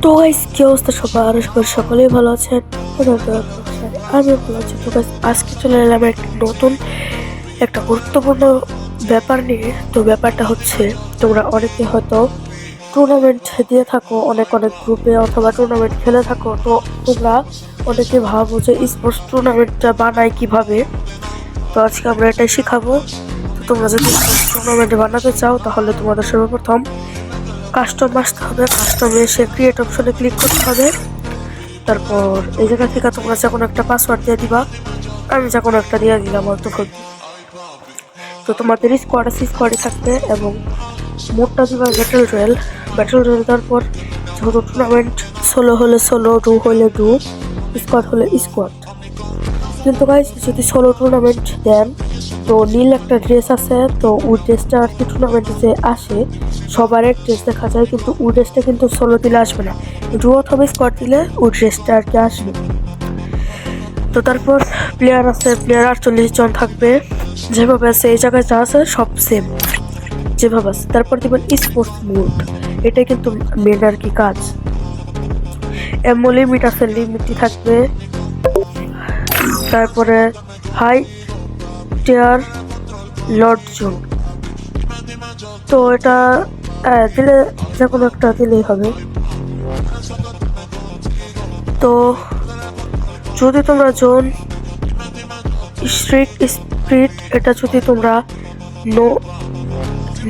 তো গাইস কি অবস্থা সবার, আশা করি সকলেই ভালো আছেন। আমি ভালো আছি। তো গাইস আজকে চলে এলাম একটি নতুন একটা গুরুত্বপূর্ণ ব্যাপার নিয়ে। তো ব্যাপারটা হচ্ছে, তোমরা অনেকে হয়তো টুর্নামেন্ট দিয়ে থাকো, অনেক অনেক গ্রুপে অথবা টুর্নামেন্ট খেলে থাকো। তো তোমরা অনেকে ভাবো যে স্পোর্টস টুর্নামেন্টটা বানায় কিভাবে। তো আজকে আমরা এটাই শিখাবো। তো তোমরা যদি টুর্নামেন্ট বানাতে চাও তাহলে তোমাদের সর্বপ্রথম কাস্টম আসতে হবে। কাস্টমে এসে ক্রিয়েট অপশনে ক্লিক করতে হবে। তারপর এই জায়গা থেকে তোমরা যে কোনো একটা পাসওয়ার্ড দিয়ে দিবা। আমি যে কোনো একটা দিয়ে দিলাম হয়তো। তো তোমাদের স্কোয়াডে থাকবে এবং মোডটা দিবা ব্যাটল রয়্যাল। তারপর যেহেতু টুর্নামেন্ট সোলো হলে সোলো, ডু হলে ডু, স্কোয়াড হলে স্কোয়াড। কিন্তু গাইস যদি সোলো টুর্নামেন্ট দেন তো নীল একটা ড্রেস আছে, তো ওই ড্রেসটা আর কি টুর্নামেন্টে যে আসে সবার এক ড্রেস দেখা যায়, কিন্তু ওই ড্রেসটা কিন্তু সোলো দিলে আসবে না, ডু অথবা স্কোয়াড দিলে ওই ড্রেসটা আর কি আসবে। তো তারপর প্লেয়ার আছে, প্লেয়ার 48 জন থাকবে। যেভাবে আছে এই জায়গায় যা আছে সব সেম যেভাবে আছে। তারপর দিবেন স্পোর্টস মোড, এটাই কিন্তু মেন আর কি কাজ। এমও লিমিট আছে, লিমিটই থাকবে। তারপরে হাই টিয়ার লর্ড জোন, তো এটা দিলে যে কোনো একটা দিলেই হবে। তো যদি তোমরা জোন স্ট্রিট স্প্রিট, এটা যদি তোমরা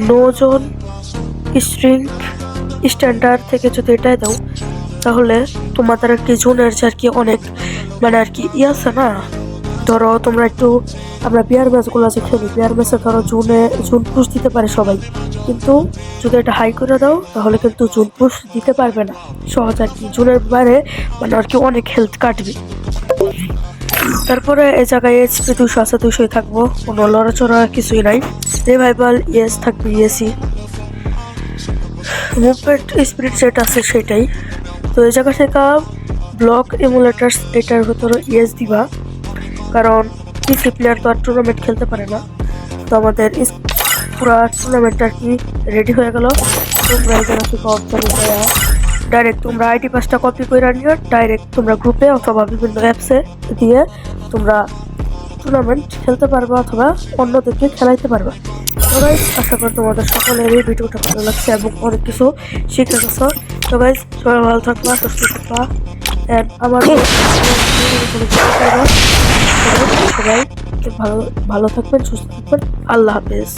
নো জোন স্ট্রিং স্ট্যান্ডার্ড থেকে যদি এটাই দাও তাহলে তোমাদের আর কি জোনের যে আর কি অনেক মানে আর কি আছে না। ধরো তোমরা একটু, আমরা বিয়ার ম্যাচগুলো আছে খেলি, বিয়ার ম্যাচে ধরো জুন পুশ দিতে পারে সবাই, কিন্তু যদি এটা হাই করে দাও তাহলে কিন্তু জুন পুশ দিতে পারবে না সহজ আর কি। জুনের বাইরে মানে আর কি অনেক হেলথ কাটবে। তারপরে এই জায়গায় এইচপি 200 আছে, 200ই থাকবো, কোনো লড়াচড়া কিছুই নাই। রিভাইভাল ইয়েস থাকবে, ইয়েসি। মুভমেন্ট স্পিড যেটা আছে সেটাই। তো এই জায়গা থেকে ব্লক এমুলেটার্স, এটার ভিতরে ইয়েস দিবা, কারণ পিসি প্লেয়ার তো আর টুর্নামেন্ট খেলতে পারে না। তো আমাদের পুরা টুর্নামেন্ট আর কি রেডি হয়ে গেল। তোমরা এই জায়গা থেকে ডাইরেক্ট তোমরা আইডি পাসটা কপি করে নিও, ডাইরেক্ট তোমরা গ্রুপে অথবা বিভিন্ন অ্যাপসে দিয়ে তোমরা টুর্নামেন্ট খেলতে পারবে অথবা অন্যদেরকে খেলাইতে পারবে। তো গাইস আশা করি তোমাদের সকলের এই ভিডিওটা ভালো লাগছে এবং অনেক কিছু শিখে গেছো। তো গাইস সবাই ভালো থাকবা, সুস্থ থাকবা। আমার সবাই ভালো ভালো থাকবেন, সুস্থ থাকবেন। আল্লাহ হাফেজ।